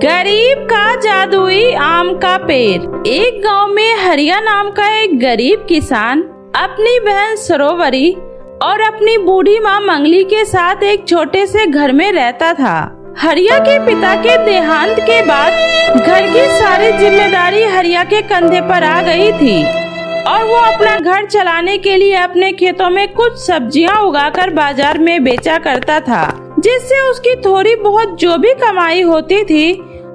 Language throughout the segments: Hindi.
गरीब का जादुई आम का पेड़। एक गांव में हरिया नाम का एक गरीब किसान अपनी बहन सरोवरी और अपनी बूढ़ी माँ मंगली के साथ एक छोटे से घर में रहता था। हरिया के पिता के देहांत के बाद घर की सारी जिम्मेदारी हरिया के कंधे पर आ गई थी और वो अपना घर चलाने के लिए अपने खेतों में कुछ सब्जियां उगाकर बाजार में बेचा करता था, जिससे उसकी थोड़ी बहुत जो भी कमाई होती थी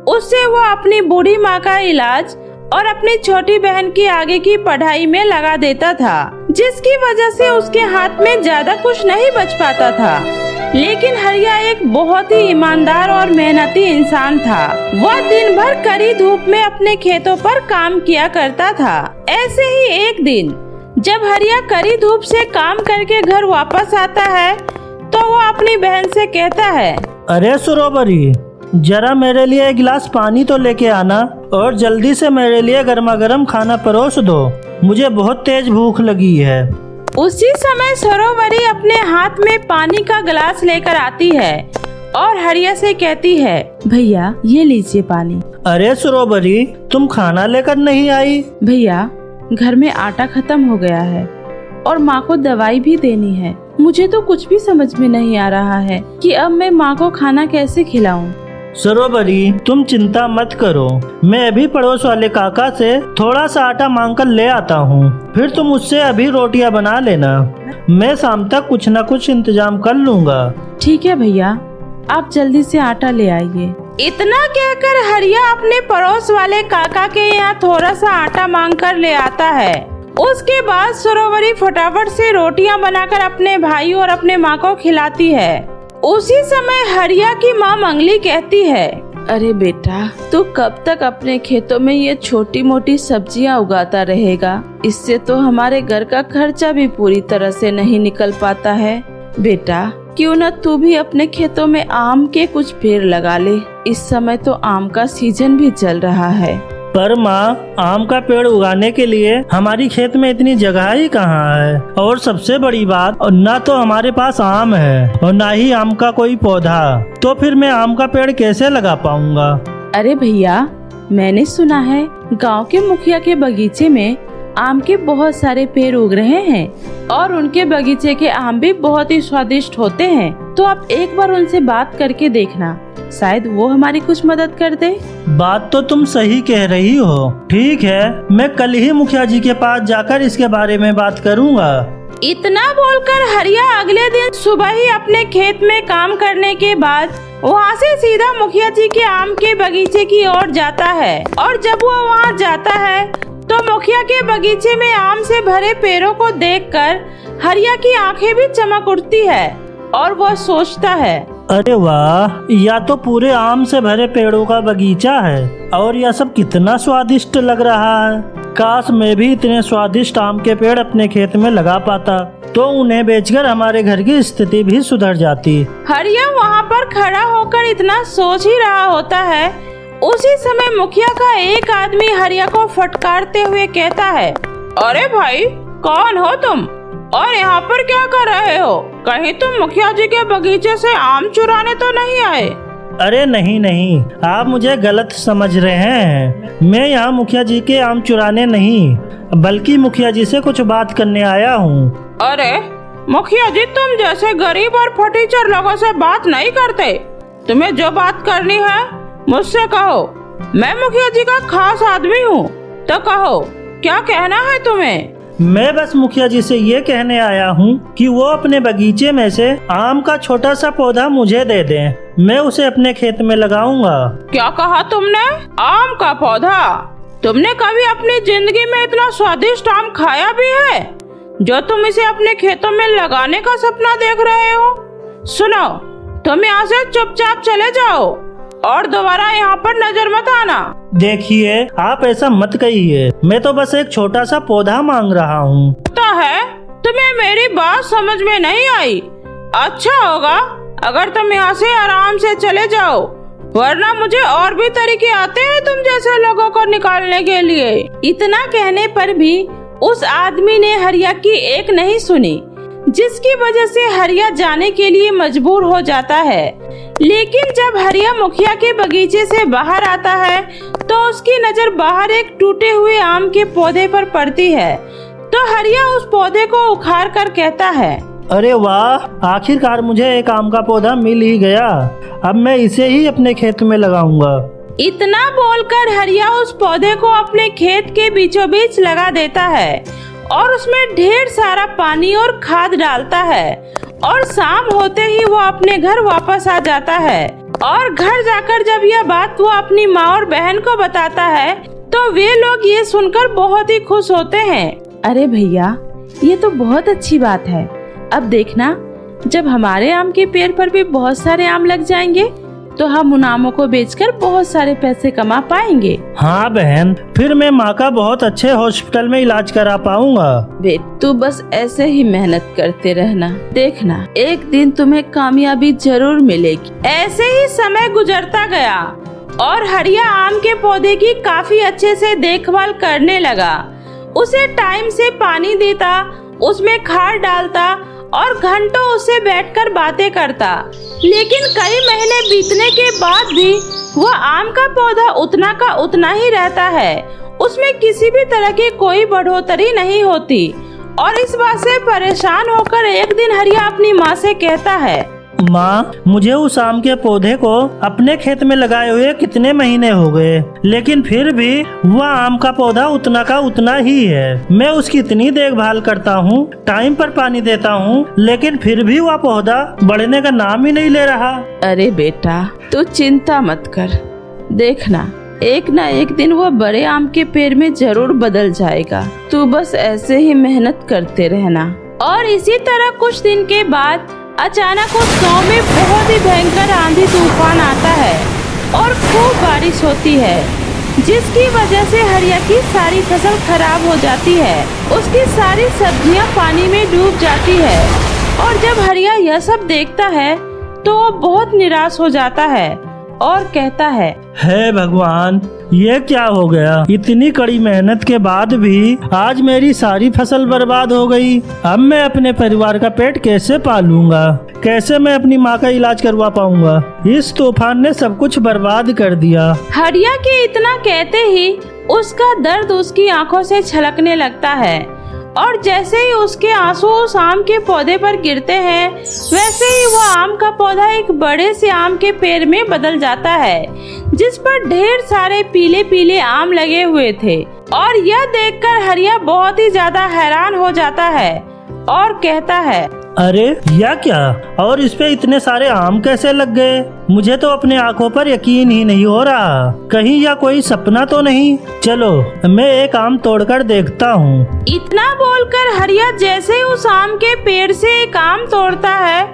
उससे वो अपनी बूढ़ी माँ का इलाज और अपनी छोटी बहन की आगे की पढ़ाई में लगा देता था, जिसकी वजह से उसके हाथ में ज्यादा कुछ नहीं बच पाता था। लेकिन हरिया एक बहुत ही ईमानदार और मेहनती इंसान था। वह दिन भर कड़ी धूप में अपने खेतों पर काम किया करता था। ऐसे ही एक दिन जब हरिया कड़ी धूप से काम करके घर वापस आता है तो वो अपनी बहन से कहता है, अरे सरोवरी, जरा मेरे लिए एक गिलास पानी तो लेके आना और जल्दी से मेरे लिए गर्मा गर्म खाना परोस दो, मुझे बहुत तेज भूख लगी है। उसी समय सरोवरी अपने हाथ में पानी का गिलास लेकर आती है और हरिया से कहती है, भैया ये लीजिए पानी। अरे सरोवरी, तुम खाना लेकर नहीं आई? भैया घर में आटा खत्म हो गया है और माँ को दवाई भी देनी है। मुझे तो कुछ भी समझ में नहीं आ रहा है कि अब मैं माँ को खाना कैसे खिलाऊं। सरोवरी, तुम चिंता मत करो, मैं अभी पड़ोस वाले काका से थोड़ा सा आटा मांग कर ले आता हूँ, फिर तुम उससे अभी रोटियां बना लेना। मैं शाम तक कुछ न कुछ इंतजाम कर लूँगा। ठीक है भैया, आप जल्दी से आटा ले आइए। इतना कहकर हरिया अपने पड़ोस वाले काका के यहाँ थोड़ा सा आटा मांग कर ले आता है। उसके बाद सरोवरी फटाफट से रोटियां बनाकर अपने भाई और अपने माँ को खिलाती है। उसी समय हरिया की माँ मंगली कहती है, अरे बेटा, तू कब तक अपने खेतों में ये छोटी मोटी सब्जियां उगाता रहेगा? इससे तो हमारे घर का खर्चा भी पूरी तरह से नहीं निकल पाता है। बेटा, क्यों न तू भी अपने खेतों में आम के कुछ पेड़ लगा ले। इस समय तो आम का सीजन भी चल रहा है। पर माँ, आम का पेड़ उगाने के लिए हमारी खेत में इतनी जगह ही कहाँ है, और सबसे बड़ी बात, और ना तो हमारे पास आम है और ना ही आम का कोई पौधा, तो फिर मैं आम का पेड़ कैसे लगा पाऊंगा? अरे भैया, मैंने सुना है गांव के मुखिया के बगीचे में आम के बहुत सारे पेड़ उग रहे हैं और उनके बगीचे के आम भी बहुत ही स्वादिष्ट होते हैं। तो आप एक बार उनसे बात करके देखना, शायद वो हमारी कुछ मदद कर दे। बात तो तुम सही कह रही हो। ठीक है, मैं कल ही मुखिया जी के पास जाकर इसके बारे में बात करूंगा। इतना बोलकर हरिया अगले दिन सुबह ही अपने खेत में काम करने के बाद वहाँ से सीधा मुखिया जी के आम के बगीचे की ओर जाता है। और जब वो वहाँ जाता है तो मुखिया के बगीचे में आम से भरे पेड़ों को देखकर हरिया की आंखें भी चमक उठती है और वो सोचता है, अरे वाह, या तो पूरे आम से भरे पेड़ों का बगीचा है और यह सब कितना स्वादिष्ट लग रहा है। काश मैं भी इतने स्वादिष्ट आम के पेड़ अपने खेत में लगा पाता, तो उन्हें बेचकर हमारे घर की स्थिति भी सुधर जाती। हरिया वहाँ पर खड़ा होकर इतना सोच ही रहा होता है। उसी समय मुखिया का एक आदमी हरिया को फटकारते हुए कहता है, अरे भाई, कौन हो तुम और यहाँ पर क्या कर रहे हो? कहीं तुम मुखिया जी के बगीचे से आम चुराने तो नहीं आए? अरे नहीं नहीं, आप मुझे गलत समझ रहे हैं। मैं यहाँ मुखिया जी के आम चुराने नहीं, बल्कि मुखिया जी से कुछ बात करने आया हूँ। अरे मुखिया जी, तुम जैसे गरीब और फटीचर लोगों से बात नहीं करते। तुम्हें जो बात करनी है मुझसे कहो। मैं मुखिया जी का खास आदमी हूँ, तो कहो क्या कहना है तुम्हें? मैं बस मुखिया जी से ये कहने आया हूँ कि वो अपने बगीचे में से आम का छोटा सा पौधा मुझे दे दें, मैं उसे अपने खेत में लगाऊंगा। क्या कहा तुमने? आम का पौधा? तुमने कभी अपनी जिंदगी में इतना स्वादिष्ट आम खाया भी है जो तुम इसे अपने खेतों में लगाने का सपना देख रहे हो? सुनो, तुम यहाँ से चुपचाप चले जाओ और दोबारा यहाँ पर नजर मत आना। देखिए, आप ऐसा मत कहिए, मैं तो बस एक छोटा सा पौधा मांग रहा हूँ। तो है, तुम्हें मेरी बात समझ में नहीं आई? अच्छा होगा अगर तुम यहाँ से आराम से चले जाओ, वरना मुझे और भी तरीके आते हैं तुम जैसे लोगों को निकालने के लिए। इतना कहने पर भी उस आदमी ने हरिया की एक नहीं सुनी, जिसकी वजह से हरिया जाने के लिए मजबूर हो जाता है। लेकिन जब हरिया मुखिया के बगीचे से बाहर आता है तो उसकी नजर बाहर एक टूटे हुए आम के पौधे पर पड़ती है। तो हरिया उस पौधे को उखाड़ कर कहता है, अरे वाह, आखिरकार मुझे एक आम का पौधा मिल ही गया। अब मैं इसे ही अपने खेत में लगाऊंगा। इतना बोलकर हरिया उस पौधे को अपने खेत के बीचों बीच लगा देता है और उसमें ढेर सारा पानी और खाद डालता है। और शाम होते ही वो अपने घर वापस आ जाता है। और घर जाकर जब यह बात वो अपनी माँ और बहन को बताता है तो वे लोग ये सुनकर बहुत ही खुश होते हैं। अरे भैया, ये तो बहुत अच्छी बात है। अब देखना, जब हमारे आम के पेड़ पर भी बहुत सारे आम लग जाएंगे तो हम उन आमों को बेचकर बहुत सारे पैसे कमा पाएंगे। हाँ बहन, फिर मैं माँ का बहुत अच्छे हॉस्पिटल में इलाज करा पाऊंगा। बेट, तू बस ऐसे ही मेहनत करते रहना, देखना एक दिन तुम्हें कामयाबी जरूर मिलेगी। ऐसे ही समय गुजरता गया और हरिया आम के पौधे की काफी अच्छे से देखभाल करने लगा। उसे टाइम से पानी देता, उसमें खाद डालता और घंटों उससे बैठकर बातें करता। लेकिन कई महीने बीतने के बाद भी वह आम का पौधा उतना का उतना ही रहता है। उसमें किसी भी तरह की कोई बढ़ोतरी नहीं होती। और इस बात से परेशान होकर एक दिन हरिया अपनी माँ से कहता है, माँ, मुझे उस आम के पौधे को अपने खेत में लगाए हुए कितने महीने हो गए, लेकिन फिर भी वह आम का पौधा उतना का उतना ही है। मैं उसकी इतनी देखभाल करता हूँ, टाइम पर पानी देता हूँ, लेकिन फिर भी वह पौधा बढ़ने का नाम ही नहीं ले रहा। अरे बेटा, तू चिंता मत कर, देखना एक न एक दिन वो बड़े आम के पेड़ में जरूर बदल जाएगा। तू बस ऐसे ही मेहनत करते रहना। और इसी तरह कुछ दिन के बाद अचानक उस गांव में बहुत ही भयंकर आंधी तूफान आता है और खूब बारिश होती है, जिसकी वजह से हरिया की सारी फसल खराब हो जाती है। उसकी सारी सब्जियां पानी में डूब जाती है। और जब हरिया यह सब देखता है तो वो बहुत निराश हो जाता है और कहता है, हे भगवान, ये क्या हो गया? इतनी कड़ी मेहनत के बाद भी आज मेरी सारी फसल बर्बाद हो गई। अब मैं अपने परिवार का पेट कैसे पालूंगा? कैसे मैं अपनी माँ का इलाज करवा पाऊंगा? इस तूफान ने सब कुछ बर्बाद कर दिया। हरिया के इतना कहते ही उसका दर्द उसकी आंखों से छलकने लगता है। और जैसे ही उसके आंसू उस आम के पौधे पर गिरते हैं, वैसे ही वो आम का पौधा एक बड़े से आम के पेड़ में बदल जाता है, जिस पर ढेर सारे पीले पीले आम लगे हुए थे। और यह देखकर हरिया बहुत ही ज्यादा हैरान हो जाता है और कहता है, अरे यह क्या? और इस पे इतने सारे आम कैसे लग गए? मुझे तो अपने आंखों पर यकीन ही नहीं हो रहा। कहीं यह कोई सपना तो नहीं? चलो मैं एक आम तोड़कर देखता हूँ। इतना बोलकर हरिया जैसे ही उस आम के पेड़ से एक आम तोड़ता है,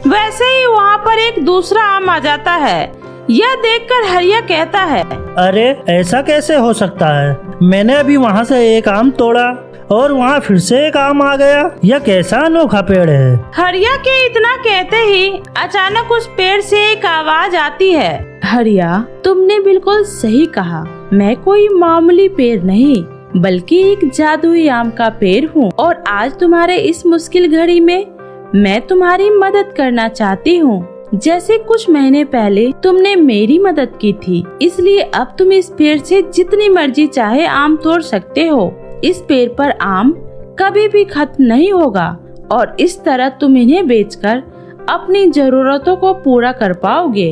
वैसे ही वहाँ पर एक दूसरा आम आ जाता है। यह देखकर हरिया कहता है, अरे ऐसा कैसे हो सकता है? मैंने अभी वहाँ से एक आम तोड़ा और वहाँ फिर से एक आम आ गया। यह कैसा अनोखा पेड़ है? हरिया के इतना कहते ही अचानक उस पेड़ से एक आवाज आती है, हरिया, तुमने बिल्कुल सही कहा। मैं कोई मामूली पेड़ नहीं, बल्कि एक जादुई आम का पेड़ हूँ। और आज तुम्हारे इस मुश्किल घड़ी में मैं तुम्हारी मदद करना चाहती हूँ। जैसे कुछ महीने पहले तुमने मेरी मदद की थी, इसलिए अब तुम इस पेड़ से जितनी मर्जी चाहे आम तोड़ सकते हो। इस पेड़ पर आम कभी भी खत्म नहीं होगा और इस तरह तुम इन्हें बेचकर अपनी जरूरतों को पूरा कर पाओगे।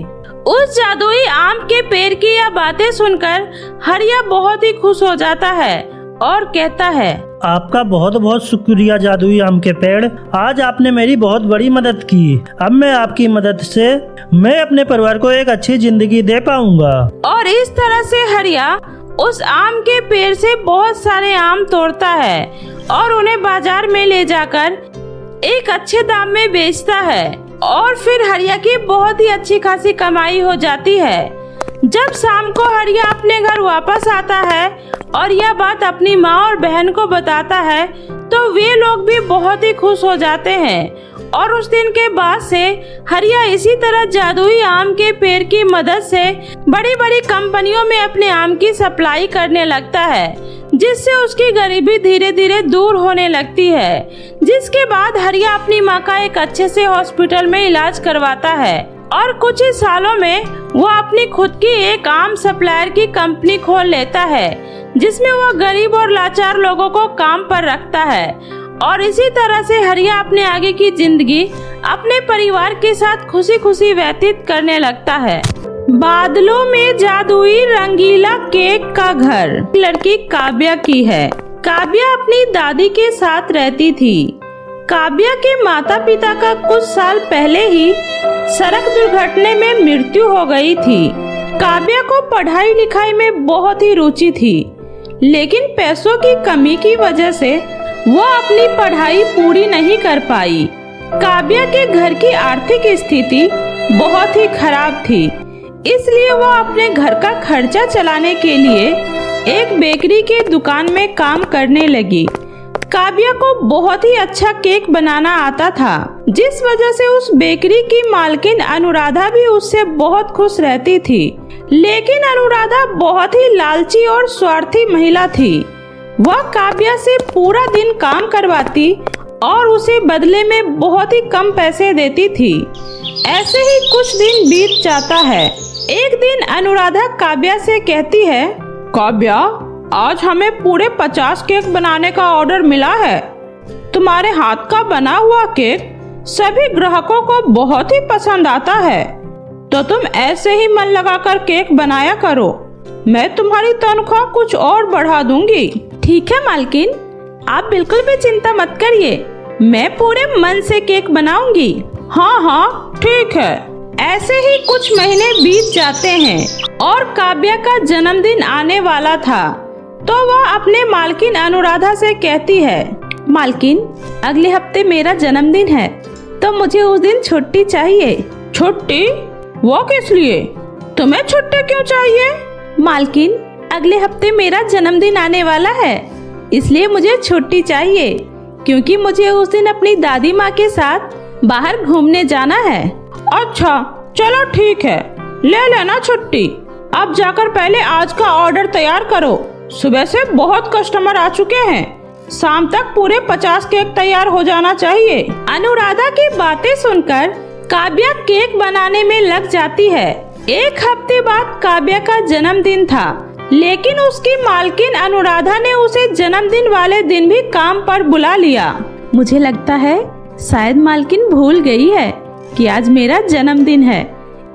उस जादुई आम के पेड़ की यह बातें सुनकर हरिया बहुत ही खुश हो जाता है और कहता है, आपका बहुत बहुत शुक्रिया जादुई आम के पेड़। आज आपने मेरी बहुत बड़ी मदद की। अब मैं आपकी मदद से मैं अपने परिवार को एक अच्छी जिंदगी दे पाऊंगा। और इस तरह से हरिया उस आम के पेड़ से बहुत सारे आम तोड़ता है और उन्हें बाजार में ले जाकर एक अच्छे दाम में बेचता है। और फिर हरिया की बहुत ही अच्छी खासी कमाई हो जाती है। जब शाम को हरिया अपने घर वापस आता है और यह बात अपनी माँ और बहन को बताता है, तो वे लोग भी बहुत ही खुश हो जाते हैं और उस दिन के बाद से हरिया इसी तरह जादुई आम के पेड़ की मदद से बड़ी बड़ी कंपनियों में अपने आम की सप्लाई करने लगता है, जिससे उसकी गरीबी धीरे धीरे दूर होने लगती है। जिसके बाद हरिया अपनी माँ का एक अच्छे से हॉस्पिटल में इलाज करवाता है और कुछ ही सालों में वो अपनी खुद की एक आम सप्लायर की कंपनी खोल लेता है, जिसमें वो गरीब और लाचार लोगों को काम पर रखता है। और इसी तरह से हरिया अपने आगे की जिंदगी अपने परिवार के साथ खुशी खुशी व्यतीत करने लगता है। बादलों में जादुई रंगीला केक का घर लड़की काव्या की है। काव्या अपनी दादी के साथ रहती थी। काव्या के माता पिता का कुछ साल पहले ही सड़क दुर्घटना में मृत्यु हो गई थी। काव्या को पढ़ाई लिखाई में बहुत ही रुचि थी, लेकिन पैसों की कमी की वजह से वो अपनी पढ़ाई पूरी नहीं कर पाई। काव्या के घर की आर्थिक स्थिति बहुत ही खराब थी, इसलिए वो अपने घर का खर्चा चलाने के लिए एक बेकरी के दुकान में काम करने लगी। काव्या को बहुत ही अच्छा केक बनाना आता था, जिस वजह से उस बेकरी की मालकिन अनुराधा भी उससे बहुत खुश रहती थी। लेकिन अनुराधा बहुत ही लालची और स्वार्थी महिला थी। वह काव्या से पूरा दिन काम करवाती और उसे बदले में बहुत ही कम पैसे देती थी। ऐसे ही कुछ दिन बीत जाता है। एक दिन अनुराधा काव्या से कहती है, काव्या, आज हमें पूरे 50 केक बनाने का ऑर्डर मिला है। तुम्हारे हाथ का बना हुआ केक सभी ग्राहकों को बहुत ही पसंद आता है, तो तुम ऐसे ही मन लगाकर केक बनाया करो। मैं तुम्हारी तनख्वाह कुछ और बढ़ा दूंगी। ठीक है मालकिन, आप बिल्कुल भी चिंता मत करिए, मैं पूरे मन से केक बनाऊंगी। हाँ हाँ ठीक है। ऐसे ही कुछ महीने बीत जाते हैं और काव्या का जन्मदिन आने वाला था, तो वह अपने मालकिन अनुराधा से कहती है, मालकिन, अगले हफ्ते मेरा जन्मदिन है, तो मुझे उस दिन छुट्टी चाहिए। छुट्टी? वो किस लिए? तुम्हें छुट्टी क्यों चाहिए? मालकिन, अगले हफ्ते मेरा जन्मदिन आने वाला है, इसलिए मुझे छुट्टी चाहिए, क्योंकि मुझे उस दिन अपनी दादी माँ के साथ बाहर घूमने जाना है। अच्छा चलो ठीक है, ले लेना छुट्टी। अब जाकर पहले आज का ऑर्डर तैयार करो। सुबह से बहुत कस्टमर आ चुके हैं, शाम तक पूरे 50 केक तैयार हो जाना चाहिए। अनुराधा की बातें सुनकर काव्या केक बनाने में लग जाती है। एक हफ्ते बाद काव्या का जन्मदिन था, लेकिन उसकी मालकिन अनुराधा ने उसे जन्मदिन वाले दिन भी काम पर बुला लिया। मुझे लगता है शायद मालकिन भूल गई है कि आज मेरा जन्मदिन है,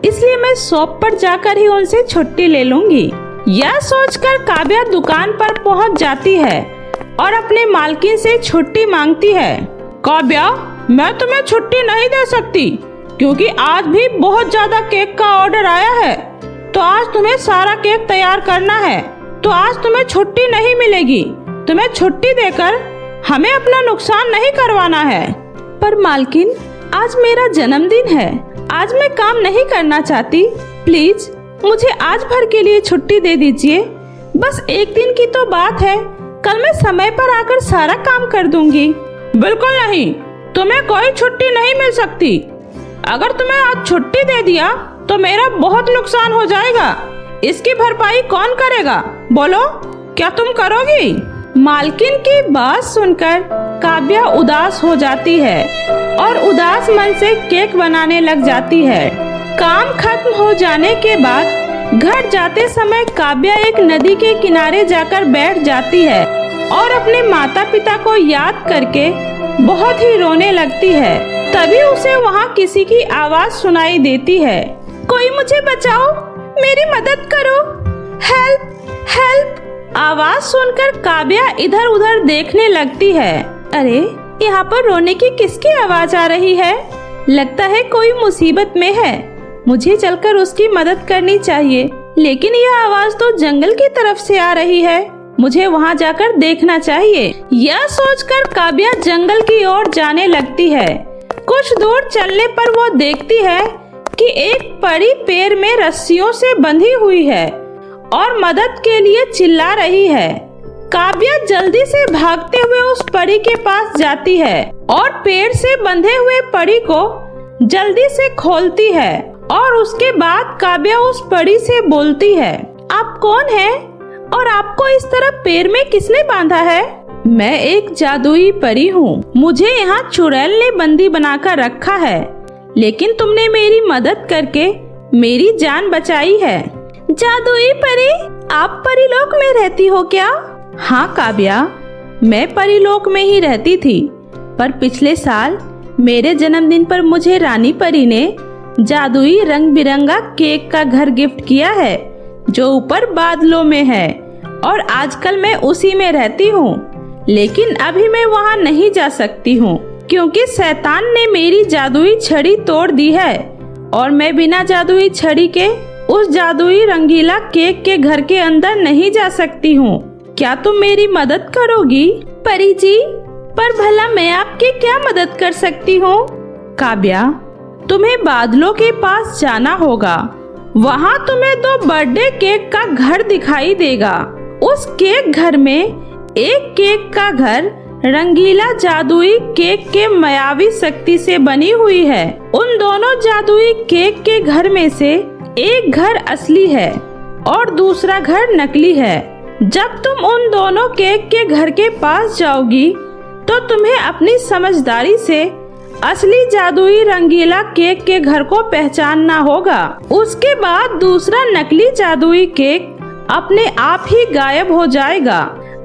इसलिए मैं शॉप पर जाकर ही उनसे छुट्टी ले लूंगी। यह सोचकर काव्या दुकान पर पहुंच जाती है और अपने मालकिन से छुट्टी मांगती है। काव्या, मैं तुम्हें छुट्टी नहीं दे सकती, क्योंकि आज भी बहुत ज्यादा केक का ऑर्डर आया है, तो आज तुम्हें सारा केक तैयार करना है, तो आज तुम्हें छुट्टी नहीं मिलेगी। तुम्हें छुट्टी देकर हमें अपना नुकसान नहीं करवाना है। पर मालकिन, आज मेरा जन्मदिन है, आज मैं काम नहीं करना चाहती, प्लीज मुझे आज भर के लिए छुट्टी दे दीजिए। बस एक दिन की तो बात है, कल मैं समय पर आकर सारा काम कर दूंगी। बिल्कुल नहीं, तुम्हें कोई छुट्टी नहीं मिल सकती। अगर तुम्हें आज छुट्टी दे दिया तो मेरा बहुत नुकसान हो जाएगा। इसकी भरपाई कौन करेगा? बोलो, क्या तुम करोगी? मालकिन की बात सुनकर काव्या उदास हो जाती है और उदास मन से केक बनाने लग जाती है। काम खत्म हो जाने के बाद घर जाते समय काव्या एक नदी के किनारे जाकर बैठ जाती है और अपने माता पिता को याद करके बहुत ही रोने लगती है। तभी उसे वहाँ किसी की आवाज सुनाई देती है, कोई मुझे बचाओ, मेरी मदद करो, हेल्प हेल्प। आवाज सुनकर काव्या इधर उधर देखने लगती है। अरे, यहाँ पर रोने की किसकी आवाज आ रही है? लगता है कोई मुसीबत में है, मुझे चलकर उसकी मदद करनी चाहिए। लेकिन यह आवाज तो जंगल की तरफ से आ रही है, मुझे वहाँ जाकर देखना चाहिए। यह सोचकर काव्या जंगल की ओर जाने लगती है। कुछ दूर चलने पर वो देखती है कि एक परी पेड़ में रस्सियों से बंधी हुई है और मदद के लिए चिल्ला रही है। काव्या जल्दी से भागते हुए उस परी के पास जाती है और पेड़ से बंधे हुए परी को जल्दी से खोलती है और उसके बाद काव्या उस परी से बोलती है, आप कौन हैं और आपको इस तरह पेड़ में किसने बांधा है? मैं एक जादुई परी हूँ। मुझे यहाँ चुड़ैल ने बंदी बनाकर रखा है, लेकिन तुमने मेरी मदद करके मेरी जान बचाई है। जादुई परी, आप परीलोक में रहती हो क्या? हाँ काव्या, मैं परीलोक में ही रहती थी, पर पिछले साल मेरे जन्मदिन पर मुझे रानी परी ने जादुई रंग बिरंगा केक का घर गिफ्ट किया है जो ऊपर बादलों में है, और आजकल मैं उसी में रहती हूँ। लेकिन अभी मैं वहाँ नहीं जा सकती हूँ क्योंकि शैतान ने मेरी जादुई छड़ी तोड़ दी है और मैं बिना जादुई छड़ी के उस जादुई रंगीला केक के घर के अंदर नहीं जा सकती हूँ। क्या तुम मेरी मदद करोगी? परी जी, पर भला मैं आपकी क्या मदद कर सकती हूँ? काव्या, तुम्हें बादलों के पास जाना होगा। वहाँ तुम्हें 2 बर्थडे केक का घर दिखाई देगा। उस केक घर में एक केक का घर रंगीला जादुई केक के मायावी शक्ति से बनी हुई है। उन दोनों जादुई केक के घर में से एक घर असली है और दूसरा घर नकली है। जब तुम उन दोनों केक के घर के पास जाओगी तो तुम्हें अपनी समझदारी से असली जादुई रंगीला केक के घर को पहचानना होगा। उसके बाद दूसरा नकली जादुई केक अपने आप ही गायब हो जाएगा।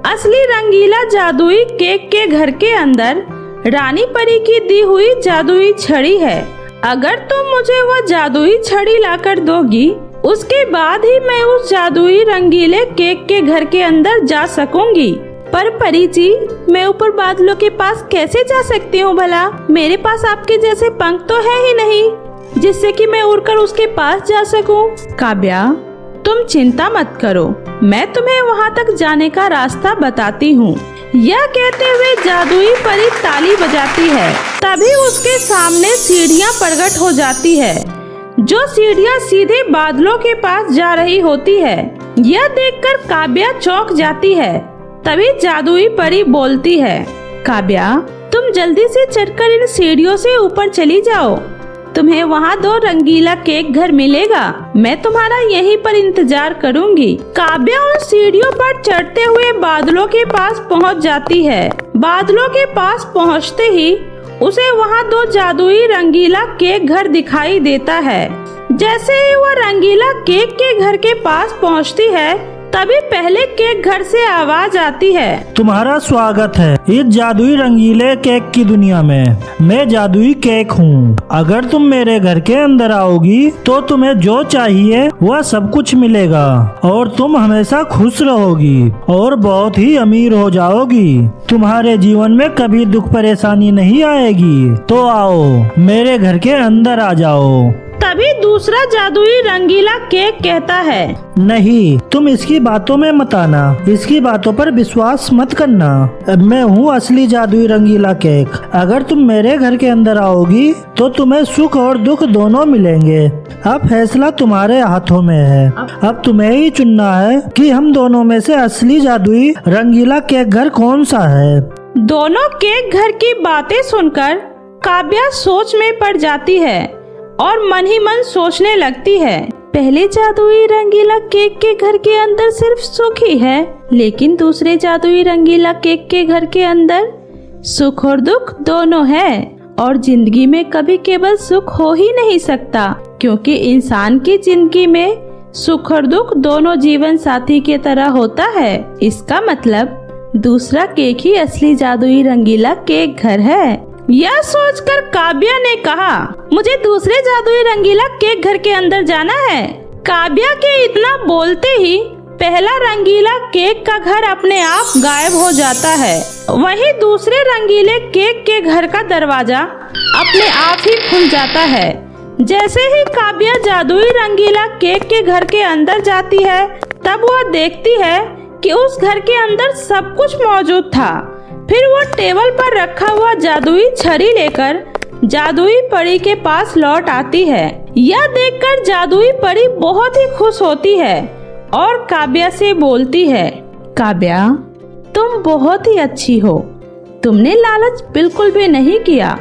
असली रंगीला जादुई केक के घर के अंदर रानी परी की दी हुई जादुई छड़ी है। अगर तुम मुझे वह जादुई छड़ी लाकर दोगी, उसके बाद ही मैं उस जादुई रंगीले केक के घर के अंदर जा सकूंगी। पर परी जी, मैं ऊपर बादलों के पास कैसे जा सकती हूँ भला? मेरे पास आपके जैसे पंख तो है ही नहीं जिससे कि मैं उड़कर उसके पास जा सकूं। काव्या, तुम चिंता मत करो, मैं तुम्हें वहाँ तक जाने का रास्ता बताती हूँ। यह कहते हुए जादुई परी ताली बजाती है। तभी उसके सामने सीढ़ियाँ प्रकट हो जाती है, जो सीढ़ियाँ सीधे बादलों के पास जा रही होती है। यह देखकर काव्या चौंक जाती है। तभी जादुई परी बोलती है, काव्या, तुम जल्दी से चढ़कर इन सीढ़ियों से ऊपर चली जाओ। तुम्हें वहाँ 2 रंगीला केक घर मिलेगा। मैं तुम्हारा यहीं पर इंतजार करूँगी। काव्या उन सीढ़ियों पर चढ़ते हुए बादलों के पास पहुँच जाती है। बादलों के पास पहुँचते ही उसे वहाँ 2 जादुई रंगीला केक घर दिखाई देता है। जैसे ही वह रंगीला केक के घर के पास पहुँचती है, तभी पहले केक घर से आवाज आती है, तुम्हारा स्वागत है इस जादुई रंगीले केक की दुनिया में। मैं जादुई केक हूँ। अगर तुम मेरे घर के अंदर आओगी तो तुम्हें जो चाहिए वह सब कुछ मिलेगा और तुम हमेशा खुश रहोगी और बहुत ही अमीर हो जाओगी। तुम्हारे जीवन में कभी दुख परेशानी नहीं आएगी। तो आओ, मेरे घर के अंदर आ जाओ। तभी दूसरा जादुई रंगीला केक कहता है, नहीं, तुम इसकी बातों में मत आना, इसकी बातों पर विश्वास मत करना। मैं हूँ असली जादुई रंगीला केक। अगर तुम मेरे घर के अंदर आओगी तो तुम्हें सुख और दुख दोनों मिलेंगे। अब फैसला तुम्हारे हाथों में है। अब तुम्हें ही चुनना है कि हम दोनों में से असली जादुई रंगीला केक घर कौन सा है। दोनों केक घर की बातें सुनकर काव्या सोच में पड़ जाती है और मन ही मन सोचने लगती है, पहले जादुई रंगीला केक के घर के अंदर सिर्फ सुख ही है, लेकिन दूसरे जादुई रंगीला केक के घर के अंदर सुख और दुख दोनों है। और जिंदगी में कभी केवल सुख हो ही नहीं सकता, क्योंकि इंसान की जिंदगी में सुख और दुख दोनों जीवन साथी के तरह होता है। इसका मतलब दूसरा केक ही असली जादुई रंगीला केक घर है। यह सोचकर काव्या ने कहा, मुझे दूसरे जादुई रंगीला केक घर के अंदर जाना है। काव्या के इतना बोलते ही पहला रंगीला केक का घर अपने आप गायब हो जाता है। वहीं दूसरे रंगीले केक के घर का दरवाजा अपने आप ही खुल जाता है। जैसे ही काव्या जादुई रंगीला केक के घर के अंदर जाती है, तब वह देखती है कि उस घर के अंदर सब कुछ मौजूद था। फिर वो टेबल पर रखा हुआ जादुई छड़ी लेकर जादुई परी के पास लौट आती है। यह देखकर जादुई परी बहुत ही खुश होती है और काव्या से बोलती है, काव्या, तुम बहुत ही अच्छी हो। तुमने लालच बिल्कुल भी नहीं किया।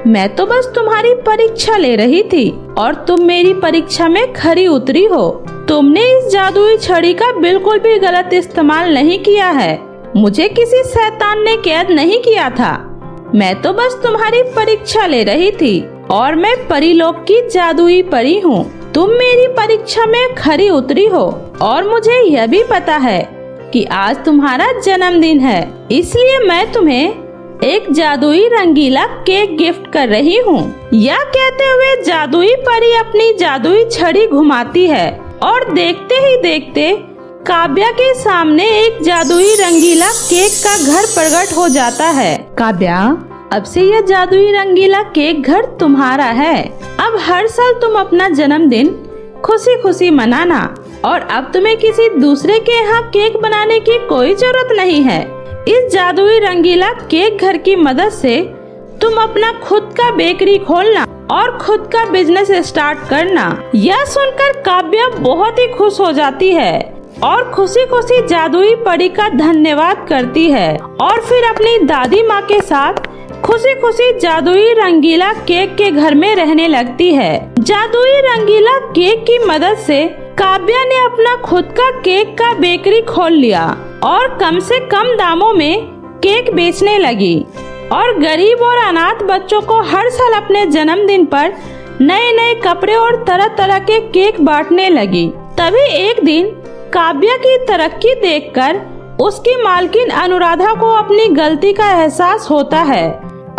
मैं तो बस तुम्हारी परीक्षा ले रही थी और तुम मेरी परीक्षा में खरी उतरी हो। तुमने इस जादुई छड़ी का बिल्कुल भी गलत इस्तेमाल नहीं किया है। मुझे किसी शैतान ने कैद नहीं किया था। मैं तो बस तुम्हारी परीक्षा ले रही थी और मैं परीलोक की जादुई परी हूँ। तुम मेरी परीक्षा में खरी उतरी हो और मुझे यह भी पता है कि आज तुम्हारा जन्मदिन है, इसलिए मैं तुम्हें एक जादुई रंगीला केक गिफ्ट कर रही हूँ। यह कहते हुए जादुई परी अपनी जादुई छड़ी घुमाती है और देखते ही देखते काव्या के सामने एक जादुई रंगीला केक का घर प्रकट हो जाता है। काव्या, अब से यह जादुई रंगीला केक घर तुम्हारा है। अब हर साल तुम अपना जन्मदिन खुशी खुशी मनाना और अब तुम्हें किसी दूसरे के यहाँ केक बनाने की कोई जरूरत नहीं है। इस जादुई रंगीला केक घर की मदद से तुम अपना खुद का बेकरी खोलना और खुद का बिजनेस स्टार्ट करना। यह सुनकर काव्या बहुत ही खुश हो जाती है और खुशी खुशी जादुई परी का धन्यवाद करती है और फिर अपनी दादी माँ के साथ खुशी खुशी जादुई रंगीला केक के घर में रहने लगती है। जादुई रंगीला केक की मदद से काव्या ने अपना खुद का केक का बेकरी खोल लिया और कम से कम दामों में केक बेचने लगी और गरीब और अनाथ बच्चों को हर साल अपने जन्मदिन पर नए नए कपड़े और तरह तरह के केक बांटने लगी। तभी एक दिन काव्या की तरक्की देखकर उसकी मालकिन अनुराधा को अपनी गलती का एहसास होता है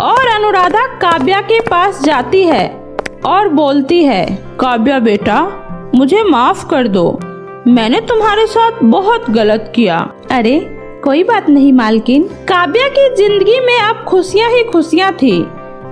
और अनुराधा काव्या के पास जाती है और बोलती है, काव्या बेटा, मुझे माफ कर दो, मैंने तुम्हारे साथ बहुत गलत किया। अरे कोई बात नहीं मालकिन। काव्या की जिंदगी में अब खुशियाँ ही खुशियाँ थी।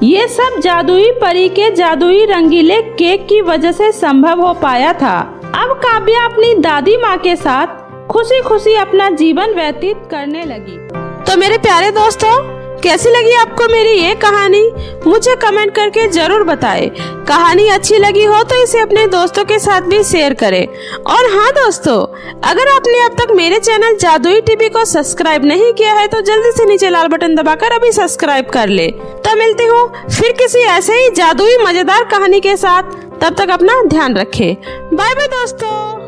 ये सब जादुई परी के जादुई रंगीले केक की वजह से संभव हो पाया था। अब काव्या अपनी दादी माँ के साथ खुशी खुशी अपना जीवन व्यतीत करने लगी। तो मेरे प्यारे दोस्तों, कैसी लगी आपको मेरी ये कहानी? मुझे कमेंट करके जरूर बताएं। कहानी अच्छी लगी हो तो इसे अपने दोस्तों के साथ भी शेयर करें। और हाँ दोस्तों, अगर आपने अब तक मेरे चैनल जादुई टीवी को सब्सक्राइब नहीं किया है तो जल्दी से नीचे लाल बटन दबाकर अभी सब्सक्राइब कर ले। तो मिलती हूँ फिर किसी ऐसे ही जादुई मजेदार कहानी के साथ। तब तक अपना ध्यान रखें। बाय बाय दोस्तों।